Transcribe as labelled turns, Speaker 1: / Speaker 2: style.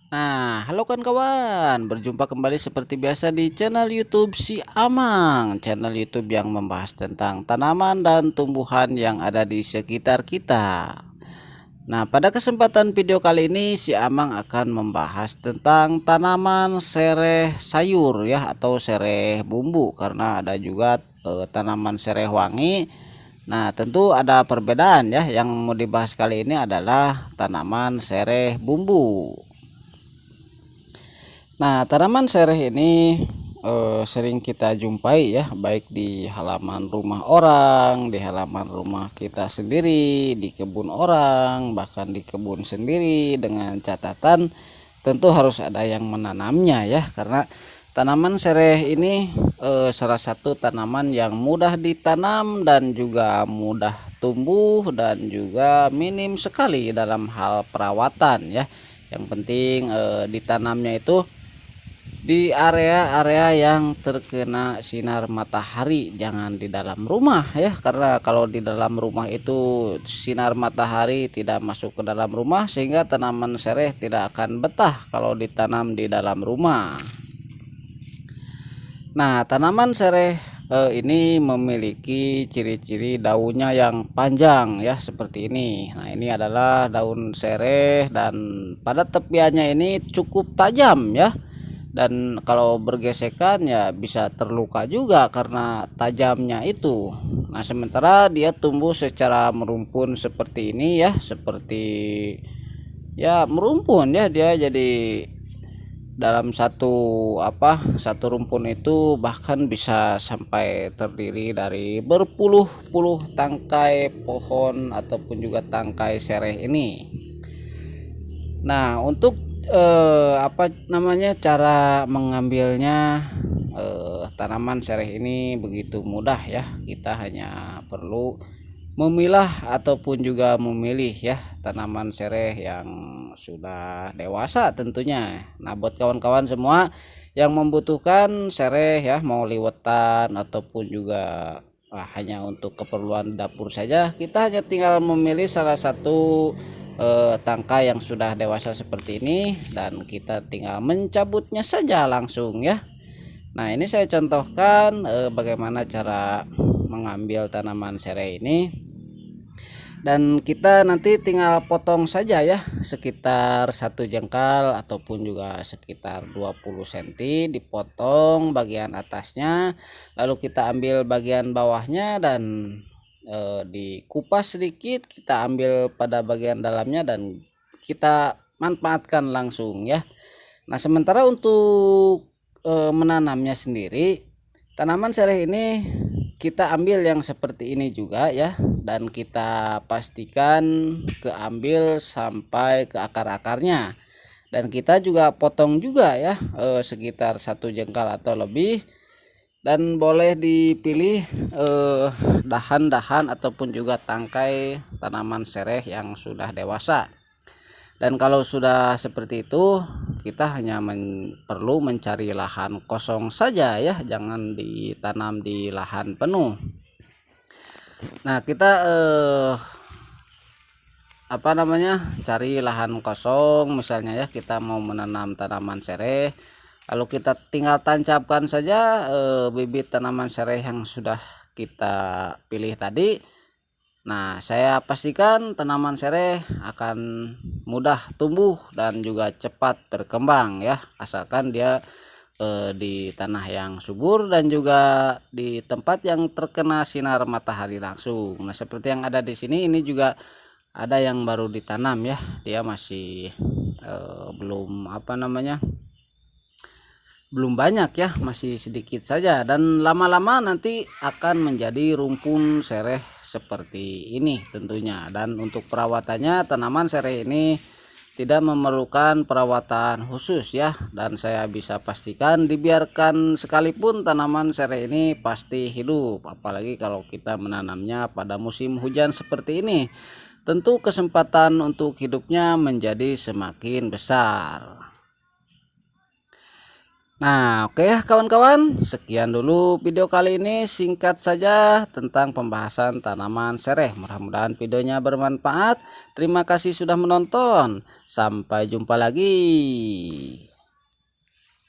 Speaker 1: Halo kan kawan, berjumpa kembali seperti biasa di channel YouTube si Amang, channel YouTube yang membahas tentang tanaman dan tumbuhan yang ada di sekitar kita. Nah, pada kesempatan video kali ini si Amang akan membahas tentang tanaman sereh sayur ya atau sereh bumbu karena ada juga tanaman sereh wangi. Nah, tentu ada perbedaan ya. Yang mau dibahas kali ini adalah tanaman sereh bumbu. Nah, tanaman sereh ini sering kita jumpai ya, baik di halaman rumah orang, di halaman rumah kita sendiri, di kebun orang, bahkan di kebun sendiri, dengan catatan tentu harus ada yang menanamnya ya, karena tanaman sereh ini salah satu tanaman yang mudah ditanam dan juga mudah tumbuh dan juga minim sekali dalam hal perawatan ya. Yang penting ditanamnya itu di area-area yang terkena sinar matahari, jangan di dalam rumah ya, karena kalau di dalam rumah itu sinar matahari tidak masuk ke dalam rumah sehingga tanaman sereh tidak akan betah kalau ditanam di dalam rumah. Nah, tanaman sereh ini memiliki ciri-ciri daunnya yang panjang ya, seperti ini. Nah, ini adalah daun sereh dan pada tepiannya ini cukup tajam ya. Dan kalau bergesekan ya bisa terluka juga karena tajamnya itu. Nah, sementara dia tumbuh secara merumpun seperti ini ya, seperti ya merumpun ya, dia jadi dalam satu rumpun itu bahkan bisa sampai terdiri dari berpuluh-puluh tangkai pohon ataupun juga tangkai sereh ini. Nah, untuk apa namanya, cara mengambilnya, tanaman sereh ini begitu mudah ya. Kita hanya perlu memilah ataupun juga memilih ya tanaman sereh yang sudah dewasa tentunya. Nah, buat kawan-kawan semua yang membutuhkan sereh ya, mau liwetan ataupun juga hanya untuk keperluan dapur saja, kita hanya tinggal memilih salah satu tangkai yang sudah dewasa seperti ini dan kita tinggal mencabutnya saja langsung ya. Nah, ini saya contohkan bagaimana cara mengambil tanaman sereh ini, dan kita nanti tinggal potong saja ya, sekitar satu jengkal ataupun juga sekitar 20 cm dipotong bagian atasnya, lalu kita ambil bagian bawahnya dan dikupas sedikit, kita ambil pada bagian dalamnya dan kita manfaatkan langsung ya. Nah, sementara untuk menanamnya sendiri, tanaman sereh ini kita ambil yang seperti ini juga ya, dan kita pastikan keambil sampai ke akar-akarnya, dan kita juga potong juga ya sekitar satu jengkal atau lebih, dan boleh dipilih dahan-dahan ataupun juga tangkai tanaman sereh yang sudah dewasa. Dan kalau sudah seperti itu, kita hanya perlu mencari lahan kosong saja ya, jangan ditanam di lahan penuh. Nah, kita apa namanya, cari lahan kosong misalnya ya, kita mau menanam tanaman sereh, lalu kita tinggal tancapkan saja bibit tanaman sereh yang sudah kita pilih tadi. Nah, saya pastikan tanaman sereh akan mudah tumbuh dan juga cepat berkembang ya, asalkan dia di tanah yang subur dan juga di tempat yang terkena sinar matahari langsung. Nah, seperti yang ada di sini, ini juga ada yang baru ditanam ya, dia masih belum apa namanya, belum banyak ya, masih sedikit saja, dan lama-lama nanti akan menjadi rumpun sereh seperti ini tentunya. Dan untuk perawatannya, tanaman sereh ini tidak memerlukan perawatan khusus ya, dan saya bisa pastikan dibiarkan sekalipun tanaman sereh ini pasti hidup, apalagi kalau kita menanamnya pada musim hujan seperti ini. Tentu kesempatan untuk hidupnya menjadi semakin besar. Nah, oke ya kawan-kawan, sekian dulu video kali ini, singkat saja tentang pembahasan tanaman sereh. Mudah-mudahan videonya bermanfaat. Terima kasih sudah menonton. Sampai jumpa lagi.